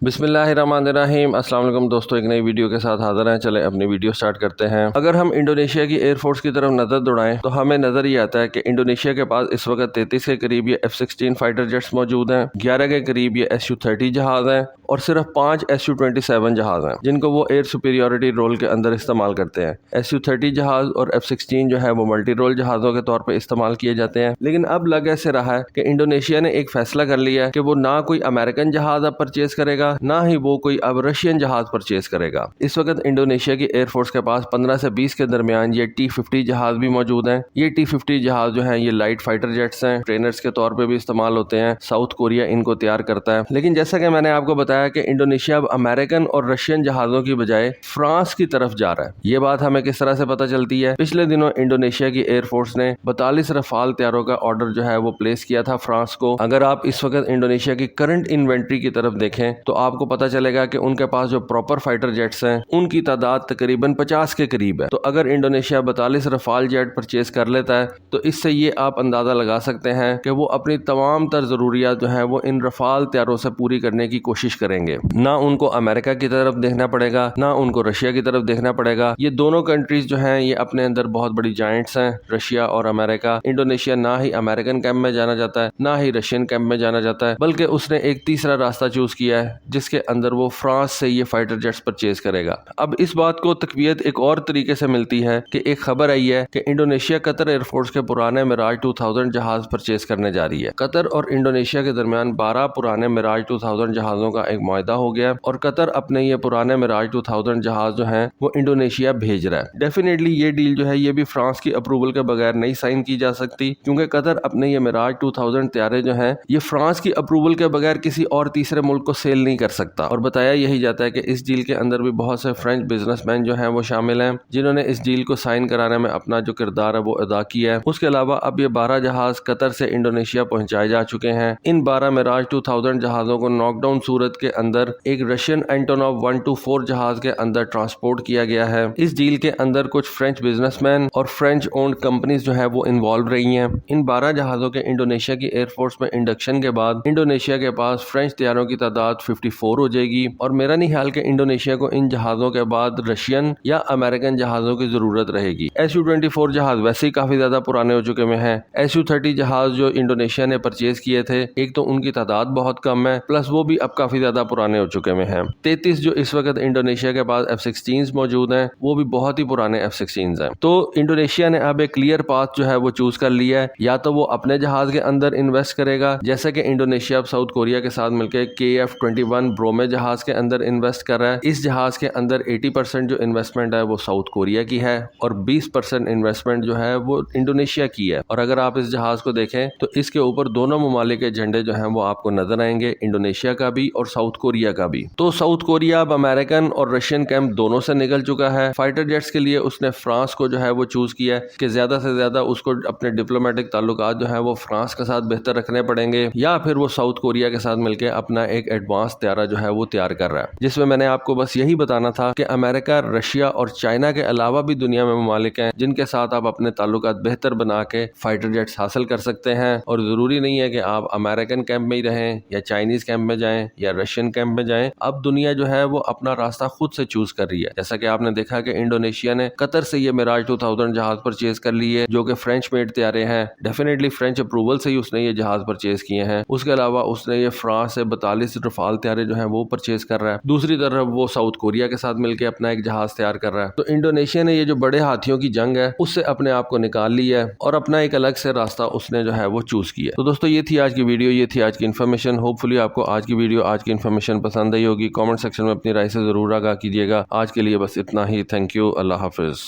बिस्मिल्लाहिर्रहमानिर्रहीम। अस्सलाम वालेकुम दोस्तों, एक नई वीडियो के साथ हाजिर हैं। चले अपनी वीडियो स्टार्ट करते हैं। अगर हम इंडोनेशिया की एयरफोर्स की तरफ नज़र दौड़ाएं तो हमें नज़र ये आता है कि इंडोनेशिया के पास इस वक्त 33 के करीब ये F-16 फाइटर जेट्स मौजूद हैं, 11 के करीब ये Su-30 जहाज़ हैं और सिर्फ 5 Su-27 जहाज़ हैं जिनको वो एयर सुपीरियॉरिटी रोल के अंदर इस्तेमाल करते हैं। Su-30 जहाज़ और F-16 जो है वो मल्टी रोल जहाज़ों के तौर पर इस्तेमाल किए जाते हैं। लेकिन अब लग ऐसे रहा है कि इंडोनेशिया ने एक फैसला कर लिया है कि वो ना कोई अमेरिकन जहाज़ अब परचेज करेगा, ना ही वो कोई अब रशियन जहाज परचेज करेगा। इस वक्त इंडोनेशिया की एयरफोर्स के पास 15 से 20 के दरमियान ये T-50 जहाज भी मौजूद हैं। ये T-50 जहाज जो हैं ये लाइट फाइटर जेट्स हैं, ट्रेनर्स के तौर पे भी इस्तेमाल होते हैं। साउथ कोरिया इनको तैयार करता है। लेकिन जैसा कि मैंने आपको बताया कि इंडोनेशिया अब अमेरिकन और रशियन जहाजों की बजाय फ्रांस की तरफ जा रहा है। ये बात हमें किस तरह से पता चलती है? पिछले दिनों इंडोनेशिया की एयरफोर्स ने 42 रफाल तैयारों का ऑर्डर जो है वो प्लेस किया था फ्रांस को। अगर आप इस वक्त इंडोनेशिया की करंट इन्वेंट्री की तरफ देखें तो आपको पता चलेगा कि उनके पास जो प्रॉपर फाइटर जेट्स हैं उनकी तादाद तकरीबन 50 के करीब है। तो अगर इंडोनेशिया 42 रफाल जेट परचेज कर लेता है तो इससे ये आप अंदाजा लगा सकते हैं कि वो अपनी तमाम तर जरूरियात जो है वो इन रफाल तैयारों से पूरी करने की कोशिश करेंगे। ना उनको अमेरिका की तरफ देखना पड़ेगा, ना उनको रशिया की तरफ देखना पड़ेगा। ये दोनों कंट्रीज जो हैं ये अपने अंदर बहुत बड़ी जाइंट्स हैं, रशिया और अमेरिका। इंडोनेशिया ना ही अमेरिकन कैंप में जाना चाहता है, ना ही रशियन कैंप में जाना चाहता है, बल्कि उसने एक तीसरा रास्ता चूज किया है जिसके अंदर वो फ्रांस से ये फाइटर जेट्स परचेज करेगा। अब इस बात को तकवीत एक और तरीके से मिलती है कि एक खबर आई है कि इंडोनेशिया कतर एयरफोर्स के पुराने मिराज 2000 जहाज परचेज करने जा रही है। कतर और इंडोनेशिया के दरमियान 12 पुराने मिराज 2000 जहाजों का एक मुआहदा हो गया और कतर अपने ये पुराने मिराज 2000 जहाज जो हैं वो इंडोनेशिया भेज रहा है। डेफिनेटली ये डील जो है ये भी फ्रांस की अप्रूवल के बगैर नहीं साइन की जा सकती, क्योंकि कतर अपने ये मिराज 2000 तैयारे जो हैं ये फ्रांस की अप्रूवल के बगैर किसी और तीसरे मुल्क को सेल नहीं कर सकता। और बताया यही जाता है कि इस डील के अंदर भी बहुत से फ्रेंच बिजनेसमैन जो हैं वो शामिल हैं जिन्होंने इस डील को साइन कराने में अपना जो किरदार है वो अदा किया है। उसके अलावा अब ये 12 जहाज कतर से इंडोनेशिया पहुंचाए जा चुके हैं। इन 12 मिराज 2000 जहाजों को नॉकडाउन सूरत के अंदर एक रशियन एंटोनोव 124 जहाज के अंदर ट्रांसपोर्ट किया गया है। इस डील के अंदर कुछ फ्रेंच बिजनेसमैन और फ्रेंच ओन्ड कंपनीज जो है वो इन्वॉल्व रही हैं। इन 12 जहाजों के इंडोनेशिया की एयरफोर्स में इंडक्शन के बाद इंडोनेशिया के पास फ्रेंच तैयारों की तादाद 54 हो जाएगी और मेरा नहीं ख्याल कि इंडोनेशिया को इन जहाजों के बाद रशियन या अमेरिकन जहाजों की जरूरत रहेगी। Su-24 जहाज वैसे ही काफी ज्यादा पुराने हो चुके हैं। Su-30 जहाज जो इंडोनेशिया ने परचेज किए थे, एक तो उनकी तादाद बहुत कम है, प्लस वो भी अब काफी ज्यादा पुराने हो चुके हैं। 33 जो इस वक्त इंडोनेशिया के पास F-16 मौजूद हैं वो भी बहुत ही पुराने F-16 हैं। तो इंडोनेशिया ने अब एक क्लियर पाथ जो है वो चूज कर लिया है। या तो वो अपने जहाज के अंदर इन्वेस्ट करेगा, जैसे कि इंडोनेशिया अब साउथ कोरिया के साथ मिलकर KF-21 ब्रोमे जहाज के अंदर इन्वेस्ट कर रहा है। इस जहाज के अंदर 80% जो इन्वेस्टमेंट है वो साउथ कोरिया की है और 20% इन्वेस्टमेंट जो है वो इंडोनेशिया की है। और अगर आप इस जहाज को देखें तो इसके ऊपर दोनों ममालिक के झंडे जो हैं वो आपको नजर आएंगे, इंडोनेशिया का भी और साउथ कोरिया का भी। तो साउथ कोरिया अब अमेरिकन और रशियन कैंप दोनों से निकल चुका है। फाइटर जेट्स के लिए उसने फ्रांस को जो है वो चूज किया है कि ज्यादा से ज्यादा उसको अपने डिप्लोमेटिक ताल्लुकात जो है वो फ्रांस के साथ बेहतर रखने पड़ेंगे, या फिर वो साउथ कोरिया के साथ मिलकर अपना एक एडवांस तैयारा जो है वो तैयार कर रहा है। जिसमें मैंने आपको बस यही बताना था कि अमेरिका, रशिया और चाइना के अलावा भी दुनिया में ममालिक हैं जिनके साथ आप अपने ताल्लुकात बेहतर बना के फाइटर जेट्स हासिल कर सकते हैं। और जरूरी नहीं है कि आप अमेरिकन कैंप में ही रहें या चाइनीज कैंप में जाएं या रशियन कैंप में जाएं। अब दुनिया जो है वो अपना रास्ता खुद से चूज कर रही है। जैसा कि आपने देखा कि इंडोनेशिया ने कतर से ये मिराज 2000 जहाज परचेज कर लिए जो कि फ्रेंच मेड तैयारे हैं। डेफिनेटली फ्रेंच अप्रूवल से ही उसने ये जहाज परचेज किए हैं। उसके अलावा उसने ये फ्रांस से 42 रफाल तैयारे जो है वो परचेज कर रहा है। दूसरी तरफ वो साउथ कोरिया के साथ मिलकर अपना एक जहाज तैयार कर रहा है। तो इंडोनेशिया ने ये जो बड़े हाथियों की जंग है उससे अपने आप को निकाल लिया है और अपना एक अलग से रास्ता उसने जो है वो चूज किया। तो दोस्तों ये थी आज की वीडियो, ये थी आज की इन्फॉर्मेशन। होपफुली आपको आज की वीडियो, आज की इन्फॉर्मेशन पसंद आई होगी। कमेंट सेक्शन में अपनी राय से जरूर आगाह कीजिएगा। आज के लिए बस इतना ही। Thank you. Allah Hafiz.